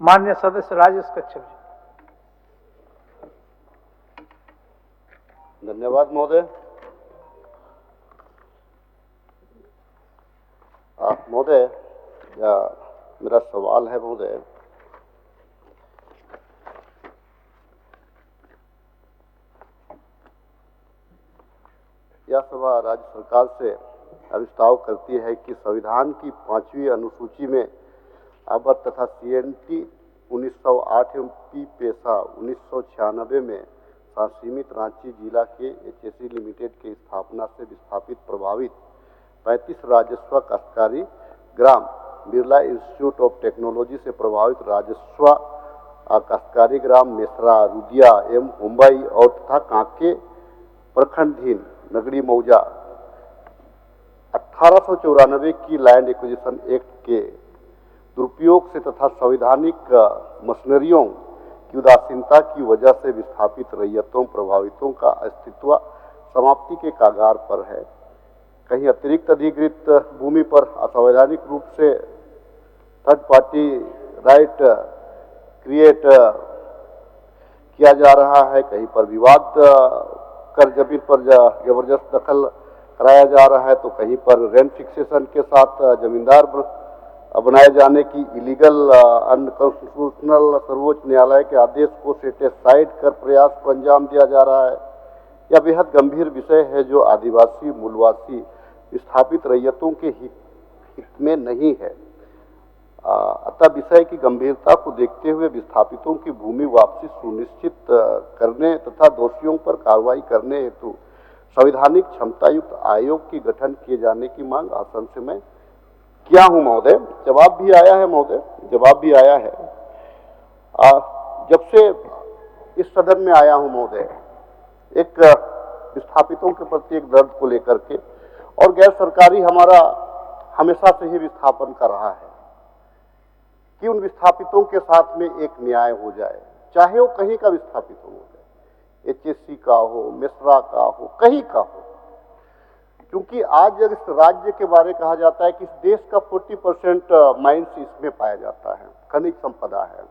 माननीय सदस्य राजेश कच्छप जी। धन्यवाद महोदय। महोदय, मेरा सवाल है महोदय, यह सभा राज्य सरकार से अभिस्ताव करती है कि संविधान की 5वीं अनुसूची में अवध तथा CNT 1908 एवं पी पेशा 1996 में सीमित रांची जिला के HSE लिमिटेड की स्थापना से विस्थापित प्रभावित 35 राजस्व काश्तकारी ग्राम, बिरला इंस्टीट्यूट ऑफ टेक्नोलॉजी से प्रभावित राजस्व काश्तकारी ग्राम मेसरा, रुदिया एवं मुंबई और तथा कांके प्रखंडधीन नगरी मौजा 1894 की लैंड एक्विजिशन एक्ट के दुरुपयोग से तथा संवैधानिक मशीनरियों की उदासीनता की वजह से विस्थापित रैयतों प्रभावितों का अस्तित्व समाप्ति के कगार पर है। कहीं अतिरिक्त अधिकृत भूमि पर असंवैधानिक रूप से थर्ड पार्टी राइट क्रिएट किया जा रहा है, कहीं पर विवाद कर जमीन पर जबरदस्त दखल कराया जा रहा है, तो कहीं पर रेंट फिक्सेशन के साथ जमींदार बनाए जाने की इलीगल अनकॉन्स्टिट्यूशनल सर्वोच्च न्यायालय के आदेश को सेटिस्फाइड कर प्रयास को अंजाम दिया जा रहा है। यह बेहद गंभीर विषय है जो आदिवासी मूलवासी विस्थापित रैयतों के हित में नहीं है। अतः विषय की गंभीरता को देखते हुए विस्थापितों की भूमि वापसी सुनिश्चित करने तथा दोषियों पर कार्रवाई करने हेतु संवैधानिक क्षमतायुक्त आयोग की गठन किए जाने की मांग आसन से मैं किया हूं महोदय। जवाब भी आया है महोदय, जवाब भी आया है। जब से इस सदन में आया हूं महोदय, एक विस्थापितों के प्रति एक दर्द को लेकर के, और गैर सरकारी हमारा हमेशा से ही विस्थापन कर रहा है कि उन विस्थापितों के साथ में एक न्याय हो जाए, चाहे वो कहीं का विस्थापित हो जाए, HSC का हो, मेसरा का हो, कहीं का हो। क्योंकि आज जब इस राज्य के बारे कहा जाता है कि इस देश का 40% माइंस इसमें पाया जाता है, खनिज संपदा है।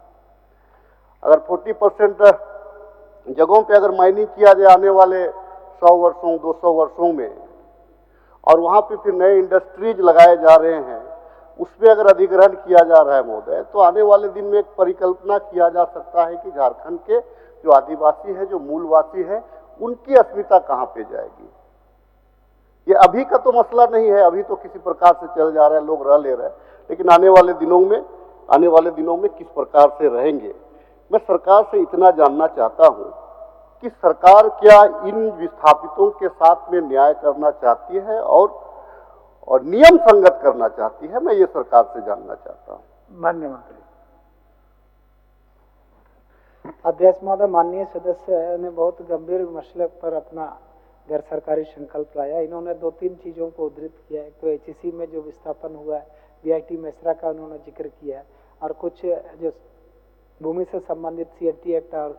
अगर 40% जगहों पे अगर माइनिंग किया जाए आने वाले 100 वर्षों 200 वर्षों में, और वहां पे फिर नए इंडस्ट्रीज लगाए जा रहे हैं, उसमें अगर अधिग्रहण किया जा रहा है महोदय, तो आने वाले दिन में एक परिकल्पना किया जा सकता है कि झारखंड के जो आदिवासी है, जो मूलवासी है, उनकी अस्मिता कहां पे जाएगी। ये अभी का तो मसला नहीं है, अभी तो किसी प्रकार से चल जा रहा है, लोग रह ले रहे हैं, लेकिन आने वाले दिनों में किस प्रकार से रहेंगे। मैं सरकार से इतना जानना चाहता हूं कि सरकार क्या इन विस्थापितों के साथ में न्याय करना चाहती है और नियम संगत करना चाहती है। मैं ये सरकार से जानना चाहता हूं। माननीय मंत्री। अध्यक्ष महोदय, माननीय सदस्य ने बहुत गंभीर मसले पर अपना गैर सरकारी संकल्प लाया। इन्होंने 2-3 चीजों को उद्धृत किया है। तो HSC में जो विस्थापन हुआ है, BIT मेसरा का उन्होंने जिक्र किया है, और कुछ जो भूमि से संबंधित CNT एक्ट और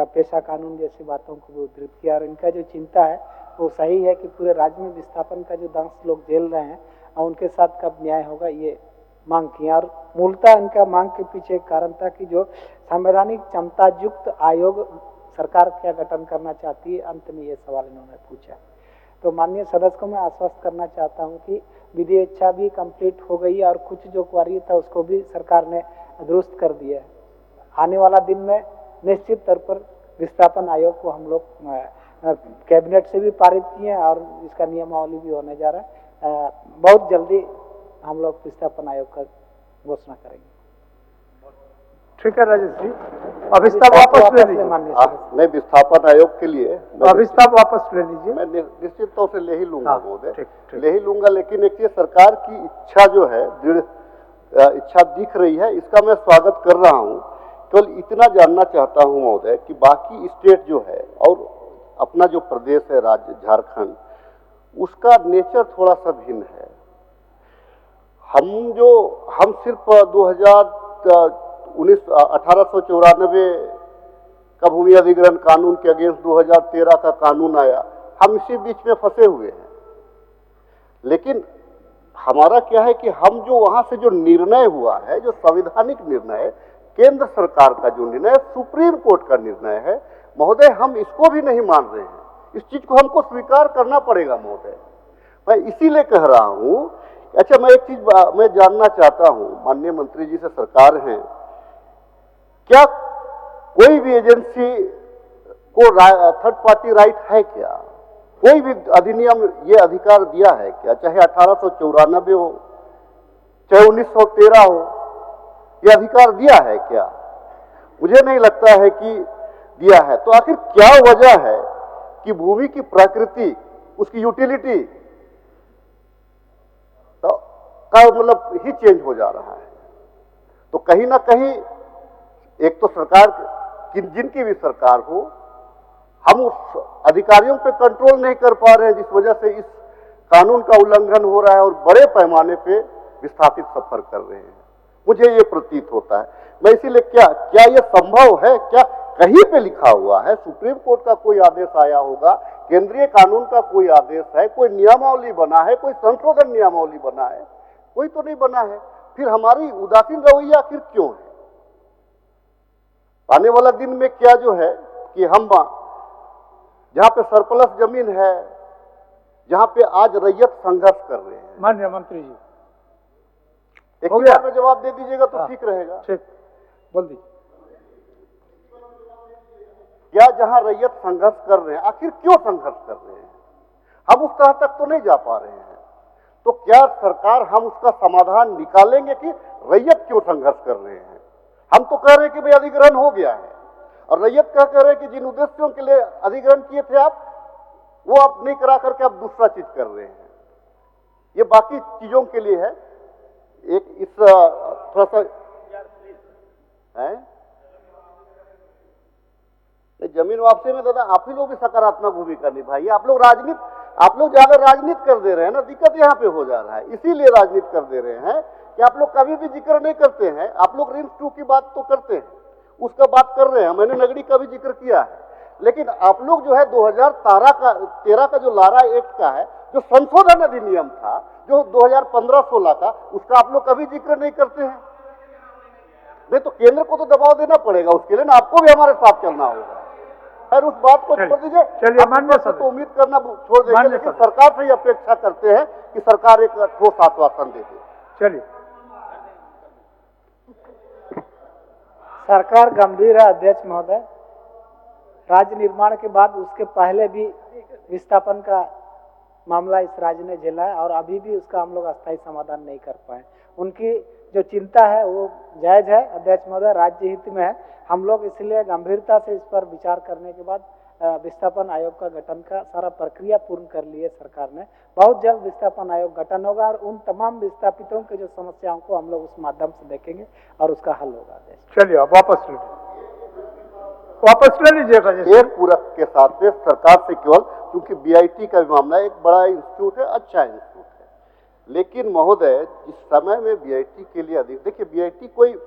पेशा कानून जैसी बातों को भी उद्धृत किया। और इनका जो चिंता है वो सही है कि पूरे राज्य में विस्थापन का जो दंश लोग झेल रहे हैं और उनके साथ कब न्याय होगा, ये मांग किया। और मूलतः इनका मांग के पीछे एक कारण था कि जो संवैधानिक क्षमता युक्त आयोग सरकार क्या गठन करना चाहती है, अंत में ये सवाल इन्होंने पूछा। तो माननीय सदस्य को मैं आश्वस्त करना चाहता हूं कि विधि इच्छा भी कंप्लीट हो गई है और कुछ जो क्वारी था उसको भी सरकार ने दुरुस्त कर दिया है। आने वाला दिन में निश्चित तौर पर विस्थापन आयोग को हम लोग कैबिनेट से भी पारित किए हैं और इसका नियमावली भी होने जा रहा है। बहुत जल्दी हम लोग विस्थापन आयोग का घोषणा करेंगे। ठीक है राजेश जी, अभिस्ताप वापस ले लीजिए। मैं विस्थापन आयोग के लिए अभिस्ताप वापस ले लीजिए। मैं निश्चित तौर से ले ही लूंगा महोदय, ले ही लूंगा। लेकिन एक ये सरकार की इच्छा जो है, दृढ़ इच्छा दिख रही है, इसका मैं स्वागत कर रहा हूं। केवल इतना जानना चाहता हूं महोदय कि बाकी स्टेट जो है और अपना जो प्रदेश है, राज्य झारखंड, उसका नेचर थोड़ा सा भिन्न है। हम सिर्फ 1894 का भूमि अधिग्रहण कानून के अगेंस्ट 2013 का कानून आया, हम इसी बीच में फंसे हुए हैं। लेकिन हमारा क्या है कि हम जो वहां से जो निर्णय हुआ है, जो संवैधानिक निर्णय केंद्र सरकार का जो निर्णय, सुप्रीम कोर्ट का निर्णय है महोदय, हम इसको भी नहीं मान रहे हैं। इस चीज को हमको स्वीकार करना पड़ेगा महोदय। मैं इसीलिए कह रहा हूं। अच्छा, मैं एक चीज मैं जानना चाहता हूं माननीय मंत्री जी से, सरकार है, क्या कोई भी एजेंसी को थर्ड पार्टी राइट है क्या? कोई भी अधिनियम ये अधिकार दिया है क्या? चाहे 1894 हो, चाहे 1913 हो, ये अधिकार दिया है क्या? मुझे नहीं लगता है कि दिया है। तो आखिर क्या वजह है कि भूमि की प्रकृति, उसकी यूटिलिटी तो का मतलब ही चेंज हो जा रहा है? तो कहीं ना कहीं एक तो सरकार, जिनकी भी सरकार हो, हम उस अधिकारियों पे कंट्रोल नहीं कर पा रहे हैं, जिस वजह से इस कानून का उल्लंघन हो रहा है और बड़े पैमाने पे विस्थापित सफर कर रहे हैं। मुझे ये प्रतीत होता है। मैं इसीलिए क्या ये संभव है? क्या कहीं पे लिखा हुआ है, सुप्रीम कोर्ट का कोई आदेश आया होगा, केंद्रीय कानून का कोई आदेश है, कोई नियमावली बना है, कोई संशोधन नियमावली बना है? कोई तो नहीं बना है। फिर हमारी उदासीन रवैया आखिर क्यों है? आने वाला दिन में क्या जो है कि हम जहां पे सरप्लस जमीन है, जहां पे आज रैयत संघर्ष कर रहे हैं। माननीय मंत्री जी, एक बार में जवाब दे दीजिएगा तो ठीक रहेगा। ठीक, बोल दीजिए। क्या जहां रैयत संघर्ष कर रहे हैं, आखिर क्यों संघर्ष कर रहे हैं? हम उस तरह तक तो नहीं जा पा रहे हैं। तो क्या सरकार, हम उसका समाधान निकालेंगे कि रैयत क्यों संघर्ष कर रहे हैं? हम तो कह रहे हैं कि भाई अधिग्रहण हो गया है, और रैयत क्या कह रहे हैं कि जिन उद्देश्यों के लिए अधिग्रहण किए थे आप, वो आप नहीं करा करके आप दूसरा चीज कर रहे हैं। ये बाकी चीजों के लिए है। एक इस थोड़ा सा है जमीन वापसी में दादा, आप ही लोग भी सकारात्मक भूमिका निभाइए। आप लोग ज्यादा राजनीति कर दे रहे हैं ना, दिक्कत यहाँ पे हो जा रहा है। इसीलिए राजनीति कर दे रहे हैं कि आप लोग कभी भी जिक्र नहीं करते हैं। आप लोग रिम्स 2 की बात तो करते हैं, उसका बात कर रहे हैं, मैंने नगरी का भी जिक्र किया है, लेकिन आप लोग जो है 2013 का जो लारा एक्ट का है, जो संशोधन अधिनियम था, जो 2015-16 का, उसका आप लोग कभी जिक्र नहीं करते हैं। नहीं तो केंद्र को तो दबाव देना पड़ेगा उसके लिए ना, आपको भी हमारे साथ चलना होगा। खैर उस बात को छोड़ दीजिए। चलिए, माननीय सदस्य, तो उम्मीद करना छोड़ देंगे, लेकिन सरकार से ही अपेक्षा करते हैं कि सरकार एक ठोस आश्वासन दे दे। चलिए, सरकार गंभीर है अध्यक्ष महोदय। राज्य निर्माण के बाद उसके पहले भी विस्थापन का मामला इस राज्य ने झेला है, और अभी भी उसका हम लोग अस्थायी समाधान नहीं कर पाए। उनकी जो चिंता है वो जायज है अध्यक्ष महोदय, राज्य हित में है। हम लोग इसलिए गंभीरता से इस पर विचार करने के बाद विस्थापन आयोग का गठन का सारा प्रक्रिया पूर्ण कर ली है सरकार ने। बहुत जल्द विस्थापन आयोग गठन होगा, और उन तमाम विस्थापितों के जो समस्याओं को हम लोग उस माध्यम से देखेंगे और उसका हल होगा। चलिए, आप वापस ले लीजिए। एक पूरक के साथ में सरकार से केवल, क्योंकि बीआईटी का भी मामला एक बड़ा इंस्टीट्यूट है, अच्छा इंस्टीट्यूट है, लेकिन महोदय इस समय में बीआईटी के लिए अधिक, देखिए बीआईटी कोई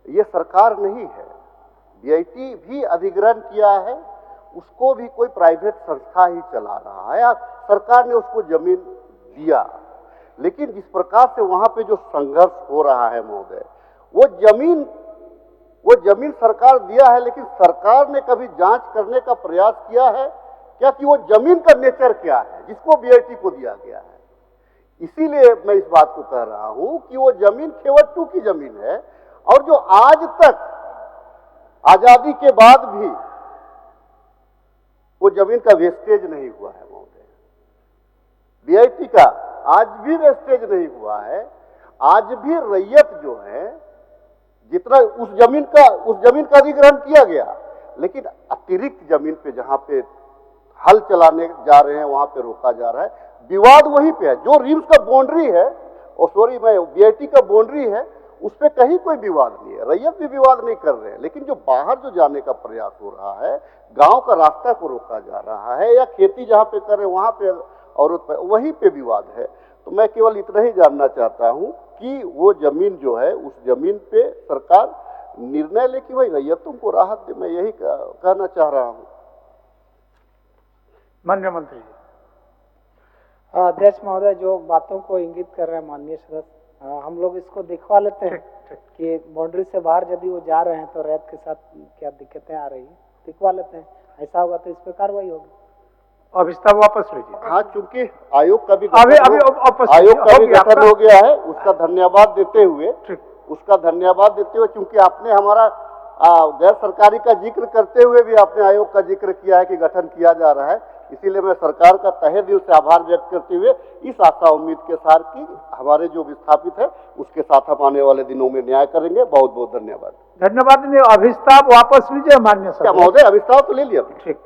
ये सरकार नहीं है। बीआईटी भी अधिग्रहण किया है, उसको भी कोई प्राइवेट संस्था ही चला रहा है। सरकार ने उसको जमीन दिया, लेकिन जिस प्रकार से वहां पे जो संघर्ष हो रहा है महोदय, वो जमीन सरकार दिया है, लेकिन सरकार ने कभी जांच करने का प्रयास किया है क्या कि वो जमीन का नेचर क्या है जिसको बीआईटी को दिया गया है? इसीलिए मैं इस बात को कह रहा हूं कि वो जमीन खेवट 2 की जमीन है, और जो आज तक आजादी के बाद भी वो जमीन का वेस्टेज नहीं हुआ है महोदय। बीआईटी का आज भी वेस्टेज नहीं हुआ है। आज भी रैयत जो है, जितना उस जमीन का अधिग्रहण किया गया, लेकिन अतिरिक्त जमीन पे जहां पे हल चलाने जा रहे हैं वहां पे रोका जा रहा है। विवाद वहीं पे है, जो रिम्स का बाउंड्री है, बीआईटी का बाउंड्री है, उस पर कहीं कोई विवाद नहीं है। रैयत भी विवाद नहीं कर रहे हैं, लेकिन जो बाहर जो जाने का प्रयास हो रहा है, गांव का रास्ता को रोका जा रहा है, या खेती जहां पे कर रहे हैं वहां पे औरत पे, वहीं पे विवाद है। तो मैं केवल इतना ही जानना चाहता हूं कि वो जमीन जो है, उस जमीन पे सरकार निर्णय ले कि भाई रैयतों को राहत दे। मैं यही कहना चाह रहा हूं। माननीय मंत्री जी। अध्यक्ष महोदय, जो बातों को इंगित कर रहे हैं माननीय सदस्य, हम लोग इसको दिखवा लेते हैं ठीक। कि बाउंड्री से बाहर यदि वो जा रहे हैं तो रैत के साथ क्या दिक्कतें आ रही हैं, दिखवा लेते हैं। ऐसा होगा तो इस पर कार्रवाई होगी। अब प्रस्ताव वापस लीजिए। हाँ, चूंकि आयोग का भी अभी वापस आयोग का भी हो गया गठन आपका? हो गया है, उसका धन्यवाद देते हुए ठीक। चूंकि आपने हमारा गैर सरकारी का जिक्र करते हुए भी आपने आयोग का जिक्र किया है कि गठन किया जा रहा है, इसीलिए मैं सरकार का तहे दिल से आभार व्यक्त करते हुए इस आशा उम्मीद के साथ कि हमारे जो विस्थापित है उसके साथ हम आने वाले दिनों में न्याय करेंगे। बहुत बहुत धन्यवाद। धन्यवाद। अभिस्ताव वापस लीजिए मान्य सर। महोदय, अभिस्ताव तो ले लिया। ठीक।